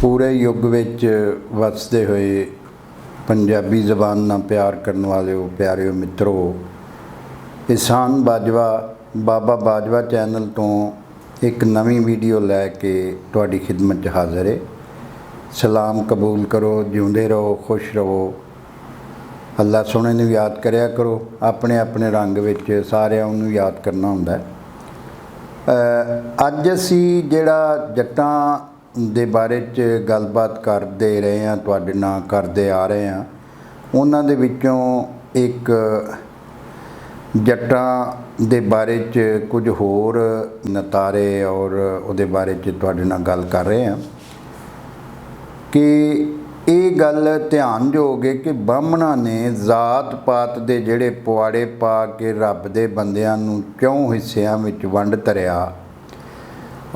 पूरे युग विच वसदे होए पंजाबी ज़बान नाल प्यार करने वाले प्यारे मित्रों, एहसान बाजवा बाबा बाजवा चैनल तो एक नवी वीडियो लैके तुहाडी खिदमत हाज़र है। सलाम कबूल करो, जिउंदे रहो, खुश रहो। अल्लाह सोहणे नूं याद करिया करो, अपने अपने रंग विच सारिआं नूं याद करना हुंदा है। अज असी जिहड़ा जट्टां दे बारे च गलबात करते रहे हैं, तुहाडे नाल करते आ रहे हैं, उन्हां दे विचों एक जट्टां दे बारे च कुछ होर नतारे और उहदे बारे च तुहाडे नाल गल कर रहे हैं कि ये गल ध्यानयोग है कि ब्राह्मणां ने जात पात दे जिहड़े पवाड़े पा के रब दे बंदियां नूं 4 हिस्सिਆਂ विच वंड धरिया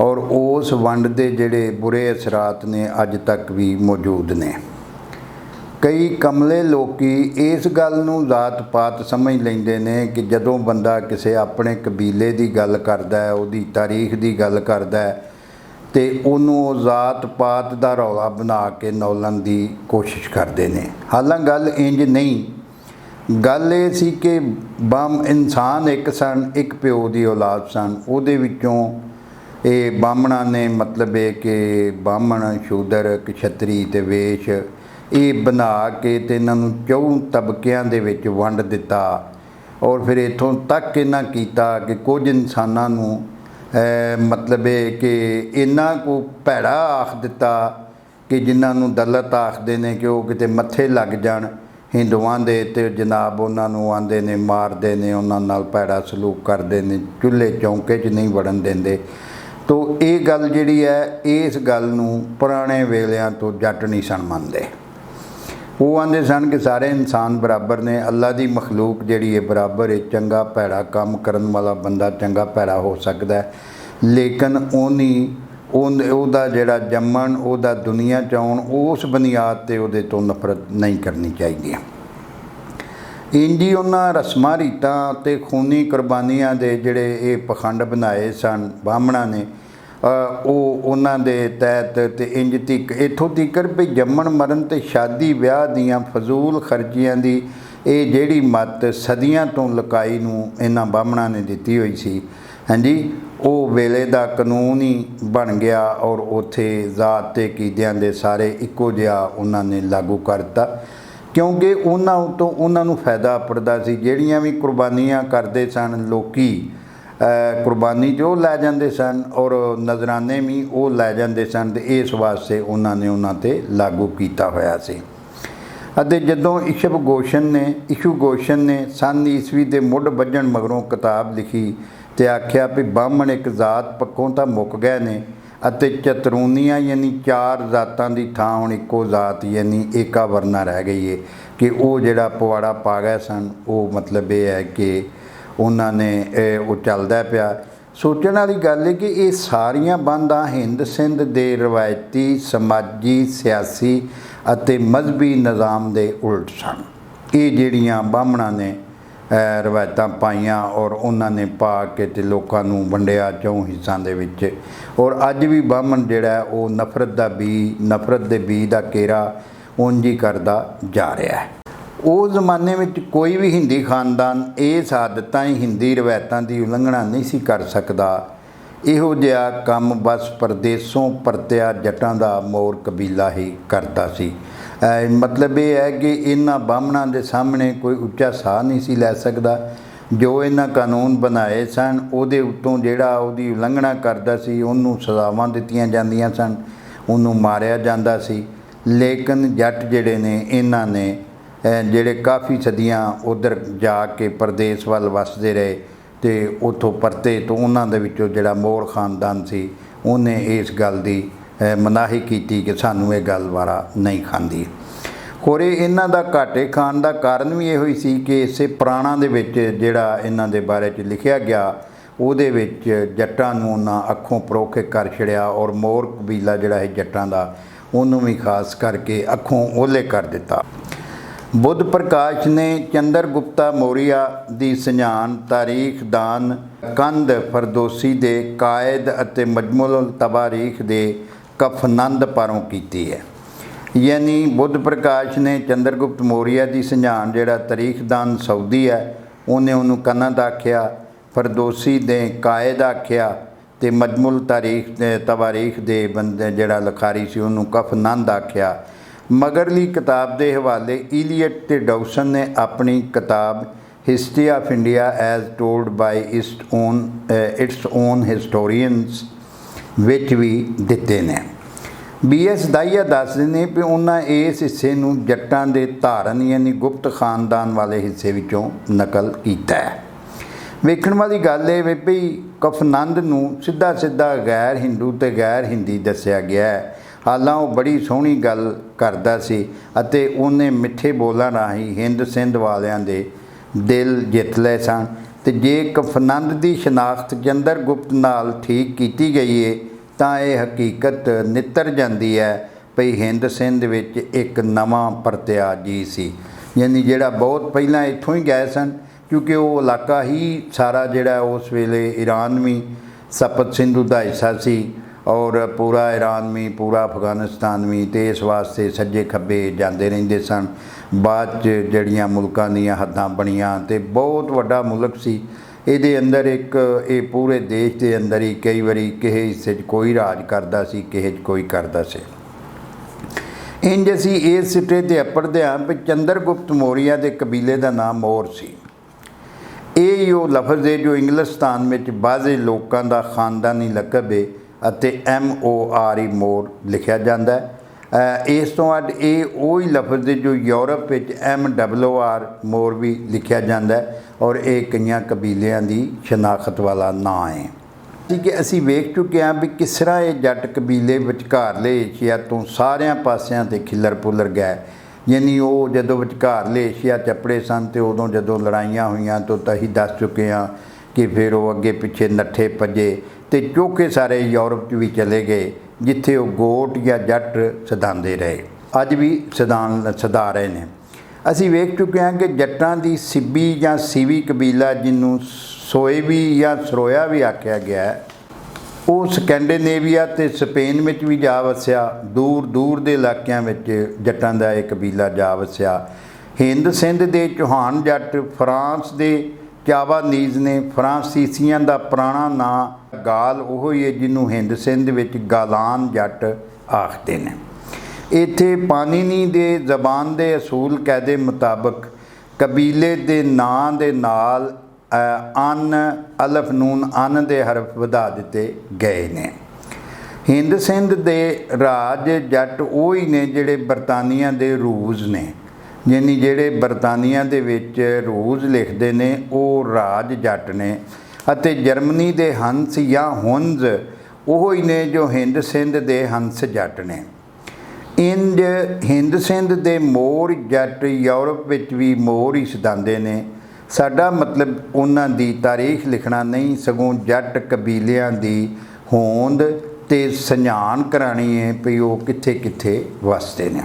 और उस वंड दे जिहड़े बुरे असरात ने अज तक भी मौजूद ने। कई कमले लोकी इस गल नूं जात पात समझ लैंदे ने कि जदों बंदा किसी अपने कबीले की गल करदा है, उहदी तारीख की गल करदा है ते उहनूं जात पात दा रौला बना के नौलन की कोशिश करते हैं। हालांकि गल इंज नहीं, गल ये सी कि इंसान एक सन, एक प्यो की औलाद सन। उहदे विचों ये ब्राह्मणां ने मतलब है कि ब्राह्मण शूदर क्षत्री ते वेश ये बना के ते इन्हां नूं 4 तबकिਆਂ दे विच वंड दिता और फिर इत्थों तक इन्हां कीता कि कुछ इंसानां नूं मतलब है कि इन्ना को भैड़ा आख दिता कि जिन्हां नूं दलत आखदे ने कि वह किते मत्थे लग जाण हिंदुआं दे ते जनाब उन्हां नूं आंदे ने, मारदे ने, उन्हां नाल भैड़ा सलूक करदे ने, चुल्हे चौंके च नहीं वड़न देंदे। तो ये गल जिहड़ी है, इस गल नूं पुराने वेलिਆਂ तो जट नहीं सन मनदे। वो आंदे सन कि सारे इंसान बराबर ने, अल्लाह की मखलूक जिहड़ी है बराबर है। चंगा भैड़ा काम करन वाला बंदा चंगा भैड़ा हो सकता है, लेकिन उहदा जिहड़ा जम्मन, उहदा दुनिया च आउण, उस बुनियाद ते उहदे तो नफरत नहीं करनी चाहिए। इंजी उन्हां रस्मां रीतां ते खूनी कुर्बानियां दे जिहड़े ये पखंड बनाए सन ब्राह्मणां ने, उन्हां दे तहत ते इंज तक इत्थों तकर भी जम्मण मरण ते शादी विआह दियां फजूल खर्चियां दी ये जिहड़ी मत सदियां तो लुकाई नूं इन्हां ब्राह्मणां ने दित्ती होई सी। हाँ जी, वो वेले दा कानून ही बन गया और उत्थे जात ते कीदियां दे सारे इक्को जिहा उन्हां ने लागू करता, क्योंकि उन्हां तो उन्हां नूं फायदा पड़दा सी। जिहड़ियां भी कुर्बानियां करदे सन लोकी, कुर्बानी जो लै जाते सन और नजराने भी वो लै जाते सन, तो इस वास्ते उन्होंने उन्हां ते लागू किया होया सी। अते जदों इशू गोशन ने सन ईस्वी के मुढ़ बजण मगरों किताब लिखी तो आख्या भी ब्राह्मण एक जात पक्कों तो मुक गए ने अते चतरूनियां यानी 4 जातां की थां हुण इक्को जात यानी एका वर्ना रह गई है कि वो जिहड़ा पवाड़ा पा गए सन। वो मतलब ये है कि उन्होंने वो चलदा पिया। सोचण वाली गल है कि ये सारियां बंदां हिंद सिंध दे रवायती समाजी सियासी अते मजहबी निज़ाम दे उल्ट सन। ये जिहड़ियां ब्राह्मणां ने रवायतां पाईयां और उन्होंने पा के ते लोकां नूं वंडिया 4 हिस्सां दे विच, और अज भी ब्राह्मण जिहड़ा वो नफरत दे बी दा घेरा उंज ही करदा जा रहा है। उस जमाने में कोई भी हिंदी खानदान इस आदतां हिंदी रवायतां की उलंघना नहीं सी कर सकता। इहो जिहा काम बस परदेसों परत्या जटां दा मोर कबीला ही करता सी। मतलब ये है कि इन्हां ब्राह्मणां दे सामने कोई उच्चा साह नहीं सी लै सकदा। जो इन्हां कानून बनाए सन उहदे उत्तों जिहड़ा उहदी उलंघना करदा सी उहनूं सज़ावां दित्तियां जांदियां सन, उहनूं मारिया जांदा सी। लेकिन जट जिहड़े ने इन्हां ने जिहड़े काफ़ी सदियां उधर जाके परदेस वाल वसदे रहे तो उतों परते तो उन्हां दे विचों जिहड़ा मोर खानदान सी उन्हें इस गल की मनाही की कि सानूं ये गल वारा नहीं खांदी। होरे इन्हां दा घाटे खाण दा कारण भी इहो ही सी कि इसे पुराणां दे विच जिहड़ा इन्हां दे बारे च लिखिया गया उहदे विच जट्टां नूं उन्हां अखों परोखे कर छड़िया और मोर कबीला जिहड़ा है जट्टां दा उहनूं भी खास करके अखों ओहले कर दिता। बुद्ध प्रकाश ने चंद्रगुप्ता मौर्य की सझाण तारीख दान कंद फरदोसी दे कायद अते मजमुल तवारीख दे कफनंद परों की है। यानी बुद्ध प्रकाश ने चंद्रगुप्त मौर्य की संझाण जिहड़ा तारीखदान सऊदी है उन्हें उन्होंने कनद आख्या, फरदोसी ने कायद आख्या, तो मजमुल तारीख तवारीख दे बंदे जिहड़ा लिखारी सी उन्होंने कफनंद आख्या। मगरली किताब के हवाले इलियट ते डॉसन ने अपनी किताब history of India as told by its own historians which भी दिते ने। BS दाहिया दसदे ने कि उन्हें इस हिस्से नूं जट्टां दे धारन यानी गुप्त खानदान वाले हिस्से विचों नकल कीता है। वेखण वाली गल है वी भई कफनंद नूं सीधा सीधा गैर हिंदू ते गैर हिंदी दस्सिया गया है। हालां वो बड़ी सोहनी गल करदा सी अते उन्हें मिठे बोलां राहीं हिंद सिंध वालियां दे दिल जित लए सन। ते जे कफनंद की शनाख्त चंद्रगुप्त नाल ठीक की गई है तां यह हकीकत नितर जाती है भई हिंद सिंध विच एक नवां परत्या जी सी, यानी जिहड़ा बहुत पहलां इत्थों ही गए सन, क्योंकि वो इलाका ही सारा जिहड़ा उस वेले ईरानवी सपत सिंधु का हिस्सा सी और पूरा ईरानवी पूरा अफगानिस्तानवी, तो इस वास्ते सज्जे खब्बे जाते रहंदे सन। बाद जड़ियाँ मुल्कां दीयां हद्दां बणियां ते बहुत वड्डा मुल्क सी। ये अंदर एक ये पूरे देश के अंदर ही कई बारी किसी हिस्से कोई राज करता सी, किसी कोई करता से। इंज असी इस सिटे ते अपड़दे हां भी चंद्रगुप्त मौर्य के कबीले का नाम मौर सी। ये वो लफज है जो इंग्लिस्तान में बाज़े लोगों का खानदानी लकब है अते MORE मोर लिखा जाता है। इस तो अड ये वही लफज है जो यूरोप MOR मोर भी लिखा जाता है और ये कई कबीलियां की शनाख्त वाला नाम है। ठीक है, असी वेख चुके हैं भी किस तरह ये जट कबीले विचकारले एशिया तो सारिया पासियां ते खिलर पुलर गए। यानी वो जदों विचकारले एशिया चपड़े सन तो उदों जदों लड़ाइयां हुई तो असीं दस चुके हैं कि फिर वो अगे पिछे नट्ठे भजे तो चौके सारे यूरोप भी चले गए जिथे वो गोट या जट सदांदे रहे, अज भी सदा रहे हैं। असी वेख चुके हैं कि जट्टां दी सिब्बी या सीवी कबीला जिन्हों सोएबी या सरोया भी आख्या गया है, वो स्कैंडिनेविया ते स्पेन में भी जा वसिया। दूर दूर के इलाकों में जट्टां दा एक कबीला जा वसिया। हिंद सिंध के चौहान जट फ्रांस के चावानीज़ ने फ्रांसीसियां का पुराना नाम गाल वो ही है जिन्हों हिंद सिंध विच गालान जट आखते हैं। इत्थे पाणिनी दे जबान के असूल कहदे मुताबक कबीले के नाम के नाल अन अलफ नून अन दे हरफ वधा दिते गए ने। हिंद सिंध दे राज जट वही ने जिहड़े बरतानिया दे रूज ने, यानी जिहड़े बरतानिया दे विच रूज लिखते ने वो राज जट ने। अते जर्मनी दे हंस या हुंज वही ने जो हिंद सिंध दे हंस जट ने। इंज हिंद सिंध दे मोर जट यूरोप विच भी मोर ही सदांदे ने। साडा मतलब उन्हां दी तारीख लिखना नहीं, सगों जट कबीलियां दी होंद ते संझाण करानी है भी वो कित्थे कित्थे वसदे ने।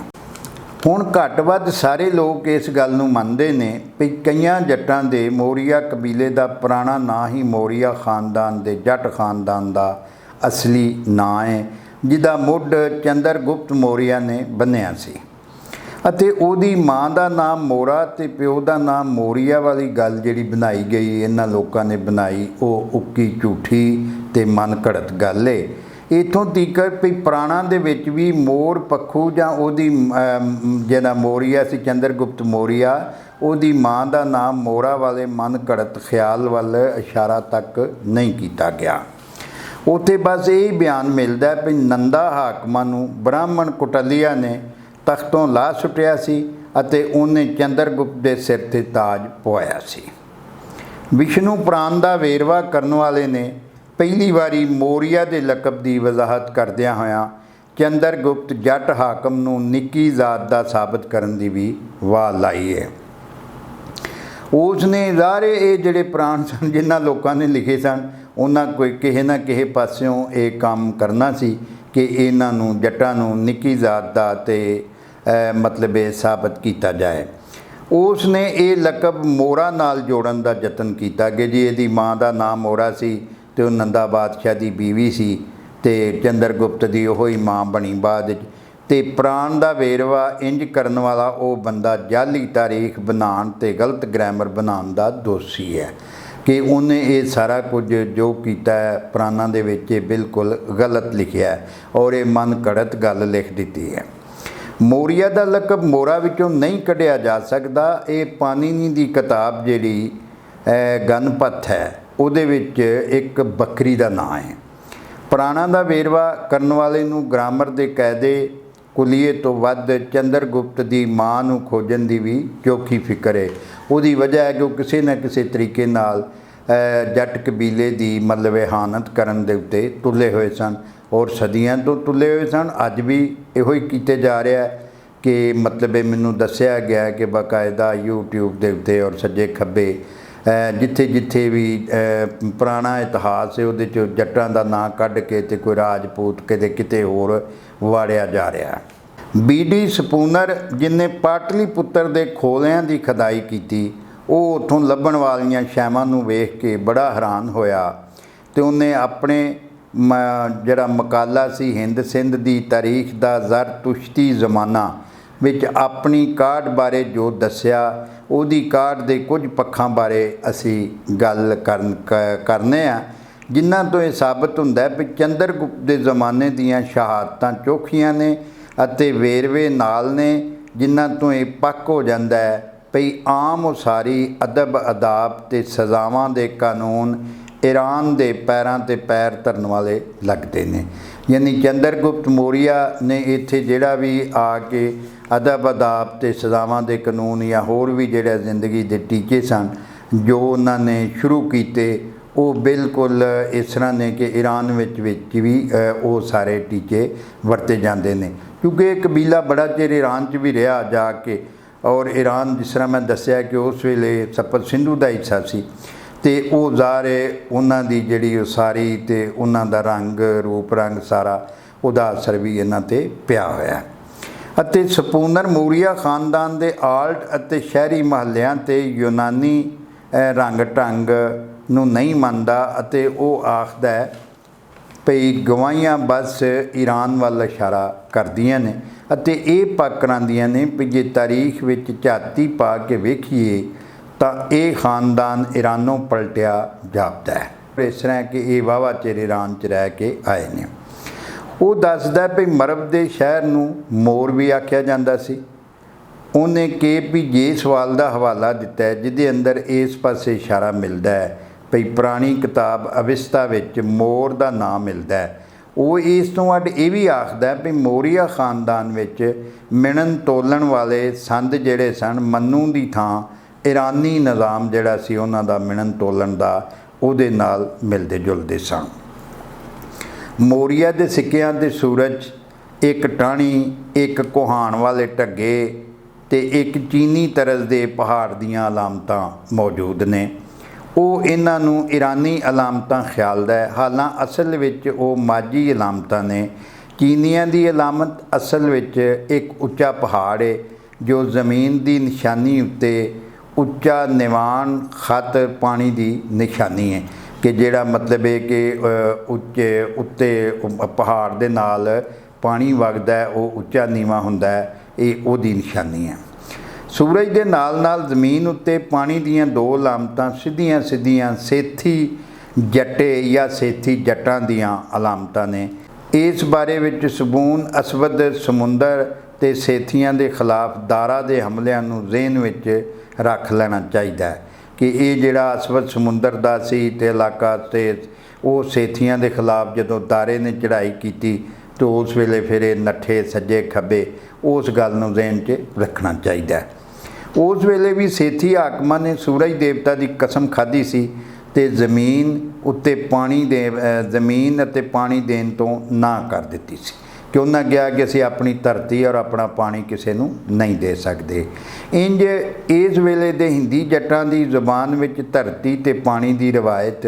हुण घट वध सारे लोग इस गल नूं मनदे ने भी कईयां जट्टां दे मौर्या कबीले का पुराना नां ही मौर्या खानदान दे जट खानदान का असली नां है, जिहदा मुੱਢ चंद्रगुप्त मौर्य ने बन्निया सी। अते उहदी मां का नाम मोरा ते प्यो का नाम मौर्या वाली गल जिहड़ी बनाई गई इन्हां लोकां ने बनाई वो उक्की झूठी ते मन घड़त गल है। इत्थों तੀਕਰ भी पुराणा दे विच भी मोर पक्खू जां उहदी जिहड़ा मौर्य सी चंद्रगुप्त मौर्य उहदी मां का नाम मोरा वाले मन घड़त ख्याल वाल इशारा तक नहीं किया गया। उत्थे बस यही बयान मिलता है भी नंदा हाकमां नूं ब्राह्मण कुटलिया ने तख्तों ला सुटिया सी अते उन्हें चंद्रगुप्त के सिर ते ताज पवाया सी। विष्णु पुराण का वेरवा करने वाले ने पहली बारी मौर्या के लकब की वजाहत करदिया होया चंद्रगुप्त जट हाकम नूं निक्की जात का साबित करने की भी वाह लाई है। उसने ज़ाहिर ये जिहड़े पुराण सन जिन्हां लोकां ने लिखे सन उन्हां कोई किसी ना किसी पासियों ये काम करना सी कि इन्हां नूं जट्टां नूं निक्की जात दा ते मतलब ये साबित किया जाए। उसने ये लकब मोरा नाल जोड़न का यतन किया कि जी इसकी माँ का नाम मोरा सी तो नंदा बादशाह की बीवी सी ਤੇ ਚੰਦਰਗੁਪਤ ਦੀ ਉਹ ਹੀ ਮਾਂ ਬਣੀ ਬਾਅਦ ਵਿੱਚ। ਤੇ ਪ੍ਰਾਣ ਦਾ ਵੇਰਵਾ ਇੰਜ ਕਰਨ ਵਾਲਾ ਉਹ ਬੰਦਾ ਜਾਲੀ ਤਾਰੀਖ ਬਣਾਉਣ ਤੇ ਗਲਤ ਗ੍ਰਾਮਰ ਬਣਾਉਣ ਦਾ ਦੋਸ਼ੀ ਹੈ ਕਿ ਉਹਨੇ ਇਹ ਸਾਰਾ ਕੁਝ ਜੋ ਕੀਤਾ ਹੈ ਪ੍ਰਾਣਾਂ ਦੇ ਵਿੱਚ ਇਹ ਬਿਲਕੁਲ ਗਲਤ ਲਿਖਿਆ ਹੈ ਔਰ ਇਹ ਮਨ ਘੜਤ ਗੱਲ ਲਿਖ ਦਿੱਤੀ ਹੈ। ਮੋਰੀਆ ਦਾ ਲਕਬ ਮੋਰਾ ਵਿੱਚੋਂ ਨਹੀਂ ਕੱਢਿਆ ਜਾ ਸਕਦਾ। ਇਹ ਪਾਣੀਨੀ ਦੀ ਕਿਤਾਬ ਜਿਹੜੀ ਗਣਪਤ ਹੈ ਉਹਦੇ ਵਿੱਚ ਇੱਕ ਬੱਕਰੀ ਦਾ ਨਾਂ ਹੈ। ਪ੍ਰਾਣਾਂ ਦਾ ਵੇਰਵਾ ਕਰਨ ਵਾਲੇ ਨੂੰ ਗ੍ਰਾਮਰ ਦੇ ਕਾਇਦੇ ਕੁਲੀਏ ਤੋਂ ਵੱਧ ਚੰਦਰਗੁਪਤ ਦੀ ਮਾਂ ਨੂੰ ਖੋਜਣ ਦੀ ਵੀ ਚੋਖੀ ਫਿਕਰ ਹੈ। ਉਹਦੀ ਵਜ੍ਹਾ ਹੈ ਕਿ ਉਹ ਕਿਸੇ ਨਾ ਕਿਸੇ ਤਰੀਕੇ ਨਾਲ ਜੱਟ ਕਬੀਲੇ ਦੀ ਮਤਲਬ ਇਹਾਨਤ ਕਰਨ ਦੇ ਉੱਤੇ ਤੁਲੇ ਹੋਏ ਸਨ ਔਰ ਸਦੀਆਂ ਤੋਂ ਤੁਲੇ ਹੋਏ ਸਨ। ਅੱਜ ਵੀ ਇਹੋ ਹੀ ਕੀਤੇ ਜਾ ਰਿਹਾ ਕਿ ਮਤਲਬ ਮੈਨੂੰ ਦੱਸਿਆ ਗਿਆ ਕਿ ਬਾਕਾਇਦਾ YouTube ਦੇ ਉੱਤੇ ਔਰ ਸੱਜੇ ਖੱਬੇ ਜਿੱਥੇ ਜਿੱਥੇ ਵੀ ਪੁਰਾਣਾ ਇਤਿਹਾਸ ਹੈ ਉਹਦੇ 'ਚ ਜੱਟਾਂ ਦਾ ਨਾਂ ਕੱਢ ਕੇ ਤੇ ਕੋਈ ਰਾਜਪੂਤ ਕਿਤੇ ਹੋਰ ਵਾੜਿਆ ਜਾ ਰਿਹਾ। BD ਸਪੂਨਰ ਜਿਹਨੇ ਪਾਟਲੀਪੁੱਤਰ ਦੇ ਖੋਲਿਆਂ ਦੀ ਖੁਦਾਈ ਕੀਤੀ ਉਹ ਉੱਥੋਂ ਲੱਭਣ ਵਾਲੀਆਂ ਸ਼ੈਵਾਂ ਨੂੰ ਵੇਖ ਕੇ ਬੜਾ ਹੈਰਾਨ ਹੋਇਆ ਤੇ ਉਹਨੇ ਆਪਣੇ ਜਿਹੜਾ ਮਕਾਲਾ ਸੀ ਹਿੰਦ ਸਿੰਧ ਦੀ ਤਾਰੀਖ ਦਾ ਜ਼ਰਤੁਸ਼ਤੀ ਜ਼ਮਾਨਾ ਵਿੱਚ ਆਪਣੀ ਕਾਢ ਬਾਰੇ ਜੋ ਦੱਸਿਆ ਉਹਦੀ ਕਾਢ ਦੇ ਕੁਝ ਪੱਖਾਂ ਬਾਰੇ ਅਸੀਂ ਗੱਲ ਕਰਨੇ ਆ ਜਿਨ੍ਹਾਂ ਤੋਂ ਇਹ ਸਾਬਤ ਹੁੰਦਾ ਹੈ ਕਿ ਚੰਦਰਗੁਪਤ ਦੇ ਜ਼ਮਾਨੇ ਦੀਆਂ ਸ਼ਹਾਦਤਾਂ ਚੋਖੀਆਂ ਨੇ ਅਤੇ ਵੇਰਵੇ ਨਾਲ ਨੇ ਜਿਨ੍ਹਾਂ ਤੋਂ ਇਹ ਪੱਕ ਹੋ ਜਾਂਦਾ ਹੈ ਭਈ ਆਮ ਉਸਾਰੀ ਅਦਬ ਅਦਾਬ ਤੇ ਸਜ਼ਾਵਾਂ ਦੇ ਕਾਨੂੰਨ ਈਰਾਨ ਦੇ ਪੈਰਾਂ ਤੇ ਪੈਰ ਧਰਨ ਵਾਲੇ ਲੱਗਦੇ ਨੇ। ਯਾਨੀ ਚੰਦਰਗੁਪਤ ਮੌਰੀਆ ਨੇ ਇੱਥੇ ਜਿਹੜਾ ਵੀ ਆ ਕੇ ਅਦਬ ਅਦਾਬ ਤੇ ਸਜ਼ਾਵਾਂ ਦੇ ਕਾਨੂੰਨ ਜਾਂ ਹੋਰ ਵੀ ਜਿਹੜੇ ਜ਼ਿੰਦਗੀ ਦੇ ਟੀਚੇ ਸਨ ਜੋ ਉਹਨਾਂ ਨੇ ਸ਼ੁਰੂ ਕੀਤੇ ਉਹ ਬਿਲਕੁਲ ਇਸ ਤਰ੍ਹਾਂ ਨੇ ਕਿ ਈਰਾਨ ਵਿੱਚ ਵੀ ਉਹ ਸਾਰੇ ਟੀਚੇ ਵਰਤੇ ਜਾਂਦੇ ਨੇ ਕਿਉਂਕਿ ਇਹ ਕਬੀਲਾ ਬੜਾ ਚਿਰ ਈਰਾਨ 'ਚ ਵੀ ਰਿਹਾ ਜਾ ਕੇ ਔਰ ਈਰਾਨ ਜਿਸ ਤਰ੍ਹਾਂ ਮੈਂ ਦੱਸਿਆ ਕਿ ਉਸ ਵੇਲੇ ਸਪਤ ਸਿੰਧੂ ਦਾ ਹਿੱਸਾ ਸੀ ਤੇ ਉਹ ਜ਼ਾਰੇ ਉਹਨਾਂ ਦੀ ਜਿਹੜੀ ਉਸਾਰੀ ਤੇ ਉਹਨਾਂ ਦਾ ਰੰਗ ਰੂਪ ਰੰਗ ਸਾਰਾ ਉਹਦਾ ਅਸਰ ਵੀ ਇਹਨਾਂ ਤੇ ਪਿਆ ਹੋਇਆ ਅਤੇ ਸਪੂਨਰ ਮੌਰੀਆ ਖਾਨਦਾਨ ਦੇ ਆਲਟ ਅਤੇ ਸ਼ਹਿਰੀ ਮਹੱਲਿਆਂ ਤੇ ਯੂਨਾਨੀ ਰੰਗ ਢੰਗ ਨੂੰ ਨਹੀਂ ਮੰਨਦਾ ਅਤੇ ਉਹ ਆਖਦਾ ਹੈ ਭਈ ਗਵਾਹੀਆਂ ਬਸ ਈਰਾਨ ਵੱਲ ਇਸ਼ਾਰਾ ਕਰਦੀਆਂ ਨੇ ਅਤੇ ਇਹ ਪੱਕ ਕਰਾਉਂਦੀਆਂ ਨੇ ਵੀ ਜੇ ਤਾਰੀਖ ਵਿੱਚ ਝਾਤੀ ਪਾ ਕੇ ਵੇਖੀਏ ਤਾਂ ਇਹ ਖਾਨਦਾਨ ਈਰਾਨੋਂ ਪਲਟਿਆ ਜਾਪਦਾ ਹੈ। ਇਸ ਤਰ੍ਹਾਂ ਕਿ ਇਹ ਵਾਹਵਾ ਚਿਰ ਈਰਾਨ 'ਚ ਰਹਿ ਕੇ ਆਏ ਨੇ। ਉਹ ਦੱਸਦਾ ਵੀ ਮਰਬ ਦੇ ਸ਼ਹਿਰ ਨੂੰ ਮੋਰ ਵੀ ਆਖਿਆ ਜਾਂਦਾ ਸੀ। ਉਹਨੇ KPJ ਸਵਾਲ ਦਾ ਹਵਾਲਾ ਦਿੱਤਾ ਹੈ ਜਿਹਦੇ ਅੰਦਰ ਇਸ ਪਾਸੇ ਇਸ਼ਾਰਾ ਮਿਲਦਾ ਹੈ ਭਈ ਪੁਰਾਣੀ ਕਿਤਾਬ ਅਵਿਸਤਾ ਵਿੱਚ ਮੋਰ ਦਾ ਨਾਮ ਮਿਲਦਾ ਹੈ। ਉਹ ਇਸ ਤੋਂ ਅੱਡ ਇਹ ਵੀ ਆਖਦਾ ਵੀ ਮੌਰੀਆ ਖਾਨਦਾਨ ਵਿੱਚ ਮਿਣਨ ਤੋਲਣ ਵਾਲੇ ਸੰਦ ਜਿਹੜੇ ਸਨ ਮੰਨੂ ਦੀ ਥਾਂ ਈਰਾਨੀ ਨਿਜ਼ਾਮ ਜਿਹੜਾ ਸੀ ਉਹਨਾਂ ਦਾ ਮਿਣਨ ਤੋਲਣ ਦਾ ਉਹਦੇ ਨਾਲ ਮਿਲਦੇ ਜੁਲਦੇ ਸਨ। ਮੌਰੀਆ ਦੇ ਸਿੱਕਿਆਂ ਦੇ ਸੂਰਜ ਇੱਕ ਟਾਹਣੀ ਇੱਕ ਕੁਹਾਣ ਵਾਲੇ ਢੱਗੇ ਤੇ ਇੱਕ ਚੀਨੀ ਤਰਜ਼ ਦੇ ਪਹਾੜ ਦੀਆਂ ਅਲਾਮਤਾਂ ਮੌਜੂਦ ਨੇ। ਉਹ ਇਹਨਾਂ ਨੂੰ ਈਰਾਨੀ ਅਲਾਮਤਾਂ ਖਿਆਲਦਾ ਹੈ ਹਾਲਾਂ ਅਸਲ ਵਿੱਚ ਉਹ ਮਾਝੀ ਅਲਾਮਤਾਂ ਨੇ। ਚੀਨੀਆਂ ਦੀ ਅਲਾਮਤ ਅਸਲ ਵਿੱਚ ਇੱਕ ਉੱਚਾ ਪਹਾੜ ਹੈ ਜੋ ਜ਼ਮੀਨ ਦੀ ਨਿਸ਼ਾਨੀ ਉੱਤੇ ਉੱਚਾ ਨਿਵਾਨ ਖਤ ਪਾਣੀ ਦੀ ਨਿਸ਼ਾਨੀ ਹੈ ਕਿ ਜਿਹੜਾ ਮਤਲਬ ਹੈ ਕਿ ਉੱਤੇ ਪਹਾੜ ਦੇ ਨਾਲ ਪਾਣੀ ਵਗਦਾ ਉਹ ਉੱਚਾ ਨੀਵਾਂ ਹੁੰਦਾ ਹੈ, ਇਹ ਉਹਦੀ ਨਿਸ਼ਾਨੀ ਹੈ। ਸੂਰਜ ਦੇ ਨਾਲ ਨਾਲ ਜ਼ਮੀਨ ਉੱਤੇ ਪਾਣੀ ਦੀਆਂ ਦੋ ਅਲਾਮਤਾਂ ਸਿੱਧੀਆਂ ਸਿੱਧੀਆਂ ਸੇਥੀ ਜੱਟੇ ਜਾਂ ਸੇਥੀ ਜੱਟਾਂ ਦੀਆਂ ਅਲਾਮਤਾਂ ਨੇ। ਇਸ ਬਾਰੇ ਵਿੱਚ ਸਬੂਨ ਅਸਵਦ ਸਮੁੰਦਰ ਤੇ ਸੇਥੀਆਂ ਦੇ ਖਿਲਾਫ ਦਾਰਾ ਦੇ ਹਮਲਿਆਂ ਨੂੰ ਜ਼ਿਹਨ ਵਿੱਚ ਰੱਖ ਲੈਣਾ ਚਾਹੀਦਾ ਹੈ ਕਿ ਇਹ ਜਿਹੜਾ ਅਸਵਦ ਸਮੁੰਦਰ ਦਾ ਸੀ ਤੇ ਇਲਾਕਾ ਤੇ ਉਹ ਸੇਥੀਆਂ ਦੇ ਖਿਲਾਫ ਜਦੋਂ ਦਾਰੇ ਨੇ ਚੜ੍ਹਾਈ ਕੀਤੀ ਤਾਂ ਉਸ ਵੇਲੇ ਫਿਰ ਇਹ ਨੱਠੇ ਸੱਜੇ ਖੱਬੇ, ਉਸ ਗੱਲ ਨੂੰ ਜ਼ਿਹਨ 'ਚ ਰੱਖਣਾ ਚਾਹੀਦਾ। ਉਸ ਵੇਲੇ ਵੀ ਸੇਥੀ ਹਾਕਮਾਂ ਨੇ ਸੂਰਜ ਦੇਵਤਾ ਦੀ ਕਸਮ ਖਾਧੀ ਸੀ ਤੇ ਜ਼ਮੀਨ ਅਤੇ ਪਾਣੀ ਦੇਣ ਤੋਂ ਨਾ ਕਰ ਦਿੱਤੀ ਸੀ ਕਿ ਉਹਨਾਂ ਕਿਹਾ ਕਿ ਅਸੀਂ ਆਪਣੀ ਧਰਤੀ ਔਰ ਆਪਣਾ ਪਾਣੀ ਕਿਸੇ ਨੂੰ ਨਹੀਂ ਦੇ ਸਕਦੇ। ਇੰਜ ਇਸ ਵੇਲੇ ਦੇ ਹਿੰਦੀ ਜੱਟਾਂ ਦੀ ਜ਼ੁਬਾਨ ਵਿੱਚ ਧਰਤੀ ਤੇ ਪਾਣੀ ਦੀ ਰਵਾਇਤ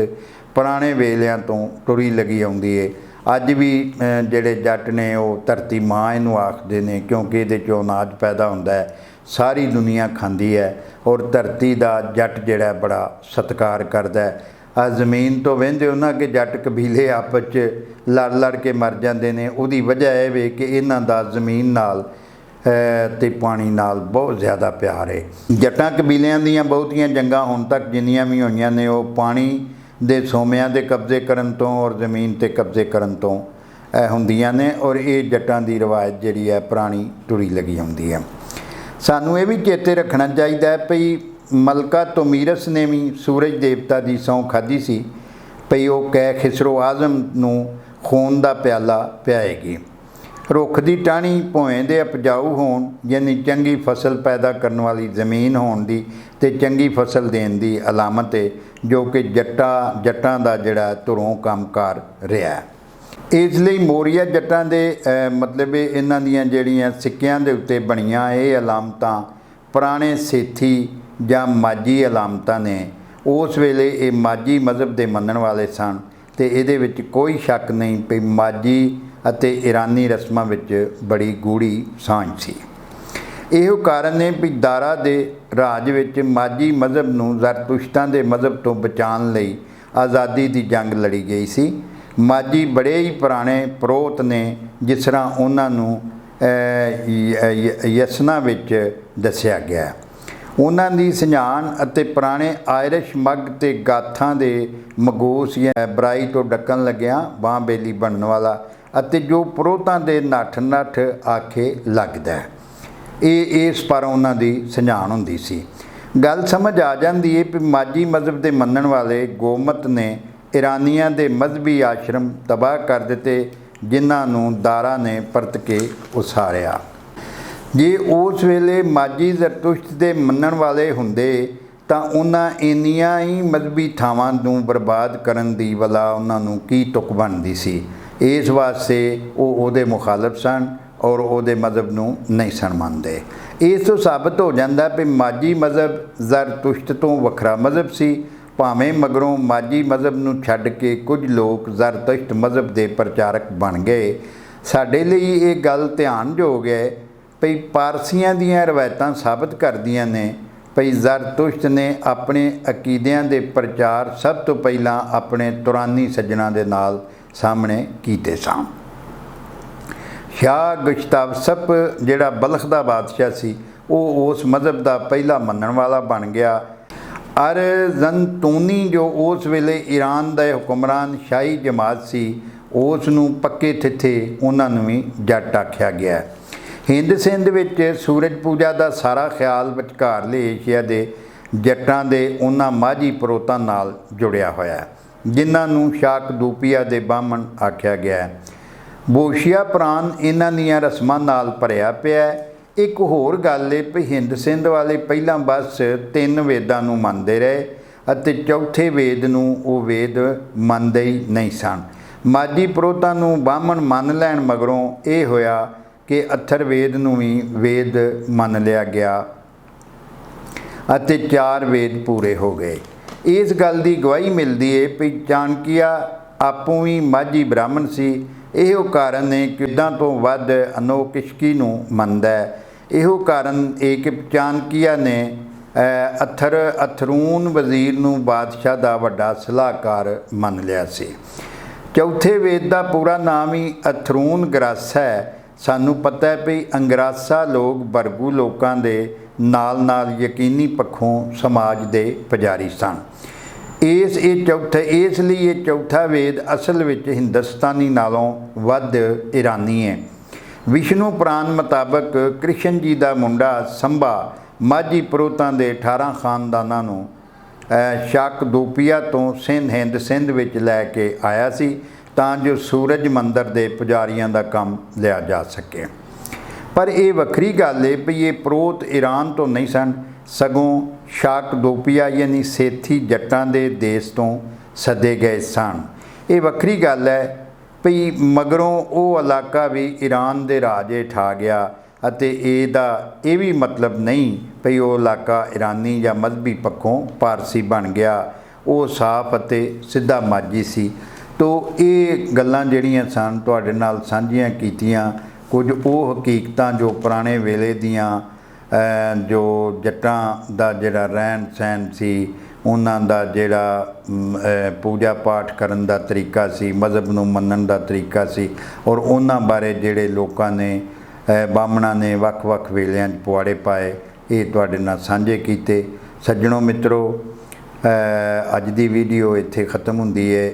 ਪੁਰਾਣੇ ਵੇਲਿਆਂ ਤੋਂ ਟੁਰੀ ਲੱਗੀ ਆਉਂਦੀ ਹੈ। ਅੱਜ ਵੀ ਜਿਹੜੇ ਜੱਟ ਨੇ ਉਹ ਧਰਤੀ ਮਾਂ ਇਹਨੂੰ ਆਖਦੇ ਨੇ ਕਿਉਂਕਿ ਇਹਦੇ 'ਚੋਂ ਅਨਾਜ ਪੈਦਾ ਹੁੰਦਾ ਹੈ, ਸਾਰੀ ਦੁਨੀਆ ਖਾਂਦੀ ਹੈ ਔਰ ਧਰਤੀ ਦਾ ਜੱਟ ਜਿਹੜਾ ਬੜਾ ਸਤਿਕਾਰ ਕਰਦਾ ਹੈ ਆ ਜ਼ਮੀਨ ਤੋਂ ਵਹਿੰਦੇ ਉਹਨਾਂ ਕਿ ਜੱਟ ਕਬੀਲੇ ਆਪਸ 'ਚ ਲੜ ਲੜ ਕੇ ਮਰ ਜਾਂਦੇ ਨੇ। ਉਹਦੀ ਵਜ੍ਹਾ ਇਹ ਵੇ ਕਿ ਇਹਨਾਂ ਦਾ ਜ਼ਮੀਨ ਨਾਲ ਤੇ ਪਾਣੀ ਨਾਲ ਬਹੁਤ ਜ਼ਿਆਦਾ ਪਿਆਰ ਹੈ। ਜੱਟਾਂ ਕਬੀਲਿਆਂ ਦੀਆਂ ਬਹੁਤੀਆਂ ਜੰਗਾਂ ਹੁਣ ਤੱਕ ਜਿੰਨੀਆਂ ਵੀ ਹੋਈਆਂ ਨੇ ਉਹ ਪਾਣੀ ਦੇ ਸੋਮਿਆਂ ਦੇ ਕਬਜ਼ੇ ਕਰਨ ਤੋਂ ਔਰ ਜ਼ਮੀਨ 'ਤੇ ਕਬਜ਼ੇ ਕਰਨ ਤੋਂ ਹੁੰਦੀਆਂ ਨੇ। ਔਰ ਇਹ ਜੱਟਾਂ ਦੀ ਰਵਾਇਤ ਜਿਹੜੀ ਹੈ ਪੁਰਾਣੀ ਤੁਰੀ ਲੱਗੀ ਹੁੰਦੀ ਹੈ। ਸਾਨੂੰ ਇਹ ਵੀ ਚੇਤੇ ਰੱਖਣਾ ਚਾਹੀਦਾ ਹੈ ਭਈ ਮਲਕਾ ਤੋਮੀਰਸ ਨੇ ਵੀ ਸੂਰਜ ਦੇਵਤਾ ਦੀ ਸਹੁੰ ਖਾਧੀ ਸੀ ਭਈ ਉਹ ਕਹਿ ਖਿਸਰੋ ਆਜ਼ਮ ਨੂੰ ਖੂਨ ਦਾ ਪਿਆਲਾ ਪਿਆਏਗੀ। ਰੁੱਖ ਦੀ ਟਾਹਣੀ ਭੋਏ ਦੇ ਉਪਜਾਊ ਹੋਣ ਯਾਨੀ ਚੰਗੀ ਫਸਲ ਪੈਦਾ ਕਰਨ ਵਾਲੀ ਜ਼ਮੀਨ ਹੋਣ ਦੀ ਅਤੇ ਚੰਗੀ ਫਸਲ ਦੇਣ ਦੀ ਅਲਾਮਤ ਹੈ, ਜੋ ਕਿ ਜੱਟਾਂ ਦਾ ਜਿਹੜਾ ਧੁਰੋਂ ਕੰਮਕਾਰ ਰਿਹਾ। ਇਸ ਲਈ ਮੋਰੀਆ ਜੱਟਾਂ ਦੇ ਮਤਲਬ ਇਹਨਾਂ ਦੀਆਂ ਜਿਹੜੀਆਂ ਸਿੱਕਿਆਂ ਦੇ ਉੱਤੇ ਬਣੀਆਂ ਇਹ ਅਲਾਮਤਾਂ ਪੁਰਾਣੇ ਸੇਥੀ ਜਾਂ ਮਾਝੀ ਅਲਾਮਤਾਂ ਨੇ। ਉਸ ਵੇਲੇ ਇਹ ਮਾਝੀ ਮਜ਼ਹਬ ਦੇ ਮੰਨਣ ਵਾਲੇ ਸਨ ਅਤੇ ਇਹਦੇ ਵਿੱਚ ਕੋਈ ਸ਼ੱਕ ਨਹੀਂ ਕਿ ਮਾਝੀ ਅਤੇ ਈਰਾਨੀ ਰਸਮਾਂ ਵਿੱਚ ਬੜੀ ਗੂੜੀ ਸਾਂਝ ਸੀ। ਇਹੋ ਕਾਰਨ ਨੇ ਵੀ ਦਾਰਾ ਦੇ ਰਾਜ ਵਿੱਚ ਮਾਝੀ ਮਜ਼ਹਬ ਨੂੰ ਜ਼ਰਤੁਸ਼ਤਾਂ ਦੇ ਮਜ਼ਹਬ ਤੋਂ ਬਚਾਉਣ ਲਈ ਆਜ਼ਾਦੀ ਦੀ ਜੰਗ ਲੜੀ ਗਈ ਸੀ। ਮਾਝੀ ਬੜੇ ਹੀ ਪੁਰਾਣੇ ਪ੍ਰੋਤ ਨੇ, ਜਿਸ ਤਰ੍ਹਾਂ ਉਹਨਾਂ ਨੂੰ ਯਸਨਾ ਵਿੱਚ ਦੱਸਿਆ ਗਿਆ। ਉਹਨਾਂ ਦੀ ਸਝਾਨ ਅਤੇ ਪੁਰਾਣੇ ਆਇਰਿਸ਼ ਮੱਗ ਤੇ ਗਾਥਾਂ ਦੇ ਮਗੂਸ ਜਾਂ ਬਰਾਈ ਤੋਂ ਡੱਕਣ ਲੱਗਿਆ ਬਾਂਹ ਬੇਲੀ ਬਣਨ ਵਾਲਾ ਅਤੇ ਜੋ ਪ੍ਰੋਤਾਂ ਦੇ ਨੱਠ ਆਖੇ ਲੱਗਦਾ ਇਹ ਇਸ ਪਰ ਉਹਨਾਂ ਦੀ ਸਝਾਨ ਹੁੰਦੀ ਸੀ। ਗੱਲ ਸਮਝ ਆ ਜਾਂਦੀ ਹੈ ਕਿ ਮਾਝੀ ਮਜ਼ਹਬ ਦੇ ਮੰਨਣ ਵਾਲੇ ਗੋਮਤ ਨੇ ਈਰਾਨੀਆਂ ਦੇ ਮਜ਼ਹਬੀ ਆਸ਼ਰਮ ਤਬਾਹ ਕਰ ਦਿੱਤੇ, ਜਿਨ੍ਹਾਂ ਨੂੰ ਦਾਰਾ ਨੇ ਪਰਤ ਕੇ ਉਸਾਰਿਆ। ਜੇ ਉਸ ਵੇਲੇ ਮਾਝੀ ਜ਼ਰਤੁਸ਼ਤ ਦੇ ਮੰਨਣ ਵਾਲੇ ਹੁੰਦੇ ਤਾਂ ਉਹਨਾਂ ਇੰਨੀਆਂ ਹੀ ਮਜ਼ਹਬੀ ਥਾਵਾਂ ਨੂੰ ਬਰਬਾਦ ਕਰਨ ਦੀ ਵਲਾ ਉਹਨਾਂ ਨੂੰ ਕੀ ਤੁਕ ਬਣਦੀ ਸੀ। ਇਸ ਵਾਸਤੇ ਉਹ ਉਹਦੇ ਮੁਖਾਲਫ ਸਨ ਔਰ ਉਹਦੇ ਮਜ਼ਹਬ ਨੂੰ ਨਹੀਂ ਸਨ ਮੰਨਦੇ। ਇਸ ਤੋਂ ਸਾਬਤ ਹੋ ਜਾਂਦਾ ਕਿ ਮਾਝੀ ਮਜ਼ਹਬ ਜ਼ਰਤੁਸ਼ਤ ਤੋਂ ਵੱਖਰਾ ਮਜ਼ਹਬ ਸੀ। ਭਾਵੇਂ ਮਗਰੋਂ ਮਾਝੀ ਮਜ਼ਹਬ ਨੂੰ ਛੱਡ ਕੇ ਕੁਝ ਲੋਕ ਜ਼ਰਤੁਸ਼ਤ ਮਜ਼ਹਬ ਦੇ ਪ੍ਰਚਾਰਕ ਬਣ ਗਏ। ਸਾਡੇ ਲਈ ਇਹ ਗੱਲ ਧਿਆਨਯੋਗ ਹੈ ਭਈ ਪਾਰਸੀਆਂ ਦੀਆਂ ਰਵਾਇਤਾਂ ਸਾਬਤ ਕਰਦੀਆਂ ਨੇ ਭਈ ਜ਼ਰਤੁਸ਼ਤ ਨੇ ਆਪਣੇ ਅਕੀਦਿਆਂ ਦੇ ਪ੍ਰਚਾਰ ਸਭ ਤੋਂ ਪਹਿਲਾਂ ਆਪਣੇ ਤੁਰਾਨੀ ਸੱਜਣਾਂ ਦੇ ਨਾਲ ਸਾਹਮਣੇ ਕੀਤੇ ਸਨ। ਸ਼ਾਹ ਗੁਸ਼ਤਾਵਸਪ ਜਿਹੜਾ ਬਲਖ ਦਾ ਬਾਦਸ਼ਾਹ ਸੀ ਉਹ ਉਸ ਮਜ਼ਹਬ ਦਾ ਪਹਿਲਾ ਮੰਨਣ ਵਾਲਾ ਬਣ ਗਿਆ। ਅਰਜ਼ਨਤੂਨੀ ਜੋ ਉਸ ਵੇਲੇ ਈਰਾਨ ਦਾ ਹੁਕਮਰਾਨ ਸ਼ਾਹੀ ਜਮਾਤ ਸੀ, ਉਸ ਨੂੰ ਪੱਕੇ ਥਿੱਥੇ ਉਹਨਾਂ ਨੂੰ ਵੀ ਜੱਟ ਆਖਿਆ ਗਿਆ। ਹਿੰਦ ਸਿੰਧ ਵਿੱਚ ਸੂਰਜ ਪੂਜਾ ਦਾ ਸਾਰਾ ਖਿਆਲ ਵਿਚਕਾਰਲੇ ਏਸ਼ੀਆ ਦੇ ਜੱਟਾਂ ਦੇ ਉਹਨਾਂ ਮਾਝੀ ਪ੍ਰੋਤਾਂ ਨਾਲ ਜੁੜਿਆ ਹੋਇਆ, ਜਿਨ੍ਹਾਂ ਨੂੰ ਸ਼ਾਕਦੂਪੀਆ ਦੇ ਬਾਹਮਣ ਆਖਿਆ ਗਿਆ। ਬੋਸ਼ੀਆ ਪ੍ਰਾਨ ਇਹਨਾਂ ਦੀਆਂ ਰਸਮਾਂ ਨਾਲ ਭਰਿਆ ਪਿਆ। ਇੱਕ ਹੋਰ ਗੱਲ ਹੈ ਵੀ ਹਿੰਦ ਸਿੰਧ ਵਾਲੇ ਪਹਿਲਾਂ ਬਸ 3 ਵੇਦਾਂ ਨੂੰ ਮੰਨਦੇ ਰਹੇ ਅਤੇ ਚੌਥੇ ਵੇਦ ਨੂੰ ਉਹ ਵੇਦ ਮੰਨਦੇ ਹੀ ਨਹੀਂ ਸਨ। ਮਾਝੀ ਪ੍ਰੋਤਾਂ ਨੂੰ ਬਾਹਮਣ ਮੰਨ ਲੈਣ ਮਗਰੋਂ ਇਹ ਹੋਇਆ ਕਿ ਅਥਰ ਵੇਦ ਨੂੰ ਵੀ ਵੇਦ ਮੰਨ ਲਿਆ ਗਿਆ ਅਤੇ 4 ਵੇਦ ਪੂਰੇ ਹੋ ਗਏ। ਇਸ ਗੱਲ ਦੀ ਗਵਾਹੀ ਮਿਲਦੀ ਹੈ ਕਿ ਚਾਣਕੀਆ ਆਪੋਂ ਵੀ ਮਾਝੀ ਬ੍ਰਾਹਮਣ ਸੀ। ਇਹੋ ਕਾਰਨ ਹੈ ਕਿ ਵੇਦਾਂ ਤੋਂ ਵੱਧ ਅਨੋਕਿਸ਼ਕੀ ਨੂੰ ਮੰਨਦਾ ਹੈ। ਇਹੋ ਕਾਰਨ ਇਹ ਕਿ ਚਾਣਕੀਆ ਨੇ ਅਥਰੂਨ ਵਜ਼ੀਰ ਨੂੰ ਬਾਦਸ਼ਾਹ ਦਾ ਵੱਡਾ ਸਲਾਹਕਾਰ ਮੰਨ ਲਿਆ ਸੀ। ਚੌਥੇ ਵੇਦ ਦਾ ਪੂਰਾ ਨਾਮ ਹੀ ਅਥਰੂਨ ਗਰਾਸਾ ਹੈ। ਸਾਨੂੰ ਪਤਾ ਹੈ ਵੀ ਅੰਗਰਾਸਾ ਲੋਕ ਵਰਗੂ ਲੋਕਾਂ ਦੇ ਨਾਲ ਯਕੀਨੀ ਪੱਖੋਂ ਸਮਾਜ ਦੇ ਪੁਜਾਰੀ ਸਨ। ਇਸ ਲਈ ਇਹ ਚੌਥਾ ਵੇਦ ਅਸਲ ਵਿੱਚ ਹਿੰਦੁਸਤਾਨੀ ਨਾਲੋਂ ਵੱਧ ਈਰਾਨੀ ਹੈ। ਵਿਸ਼ਨੂੰ ਪੁਰਾਣ ਮੁਤਾਬਕ ਕ੍ਰਿਸ਼ਨ ਜੀ ਦਾ ਮੁੰਡਾ ਸੰਭਾ ਮਾਝੀ ਪ੍ਰੋਤਾਂ ਦੇ 18 ਖਾਨਦਾਨਾਂ ਨੂੰ ਸ਼ਾਕਦੂਪੀਆ ਤੋਂ ਹਿੰਦ ਸਿੰਧ ਵਿੱਚ ਲੈ ਕੇ ਆਇਆ ਸੀ ਤਾਂ ਜੋ ਸੂਰਜ ਮੰਦਰ ਦੇ ਪੁਜਾਰੀਆਂ ਦਾ ਕੰਮ ਲਿਆ ਜਾ ਸਕੇ। ਪਰ ਇਹ ਵੱਖਰੀ ਗੱਲ ਹੈ ਵੀ ਇਹ ਪ੍ਰੋਤ ਈਰਾਨ ਤੋਂ ਨਹੀਂ ਸਨ, ਸਗੋਂ ਸ਼ਾਕਦੂਪੀਆ ਯਾਨੀ ਸੇਥੀ ਜੱਟਾਂ ਦੇ ਦੇਸ਼ ਤੋਂ ਸੱਦੇ ਗਏ ਸਨ। ਇਹ ਵੱਖਰੀ ਗੱਲ ਹੈ ਵੀ ਮਗਰੋਂ ਉਹ ਇਲਾਕਾ ਵੀ ਈਰਾਨ ਦੇ ਰਾਜ ਹੇਠ ਆ ਗਿਆ ਅਤੇ ਇਹਦਾ ਇਹ ਵੀ ਮਤਲਬ ਨਹੀਂ ਵੀ ਉਹ ਇਲਾਕਾ ਈਰਾਨੀ ਜਾਂ ਮਜ਼ਹਬੀ ਪੱਖੋਂ ਪਾਰਸੀ ਬਣ ਗਿਆ। ਉਹ ਸਾਫ਼ ਅਤੇ ਸਿੱਧਾ ਮਾਝੀ ਸੀ। ਤੋ ਇਹ ਗੱਲਾਂ ਜਿਹੜੀਆਂ ਸਨ ਤੁਹਾਡੇ ਨਾਲ ਸਾਂਝੀਆਂ ਕੀਤੀਆਂ। ਕੁਝ ਉਹ ਹਕੀਕਤਾਂ ਜੋ ਪੁਰਾਣੇ ਵੇਲੇ ਦੀਆਂ ਜੋ ਜੱਟਾਂ ਦਾ ਜਿਹੜਾ ਰਹਿਣ ਸਹਿਣ ਸੀ ਉਹਨਾਂ ਦਾ ਜਿਹੜਾ ਪੂਜਾ ਪਾਠ ਕਰਨ ਦਾ ਤਰੀਕਾ ਸੀ, ਮਜ਼ਹਬ ਨੂੰ ਮੰਨਣ ਦਾ ਤਰੀਕਾ ਸੀ, ਔਰ ਉਹਨਾਂ ਬਾਰੇ ਜਿਹੜੇ ਲੋਕਾਂ ਨੇ ਬਾਹਮਣਾਂ ਨੇ ਵੱਖ-ਵੱਖ ਵੇਲਿਆਂ 'ਚ ਪੁਆੜੇ ਪਾਏ, ਇਹ ਤੁਹਾਡੇ ਨਾਲ ਸਾਂਝੇ ਕੀਤੇ। ਸੱਜਣੋ ਮਿੱਤਰੋ, ਅੱਜ ਦੀ ਵੀਡੀਓ ਇੱਥੇ ख़त्म ਹੁੰਦੀ ਹੈ।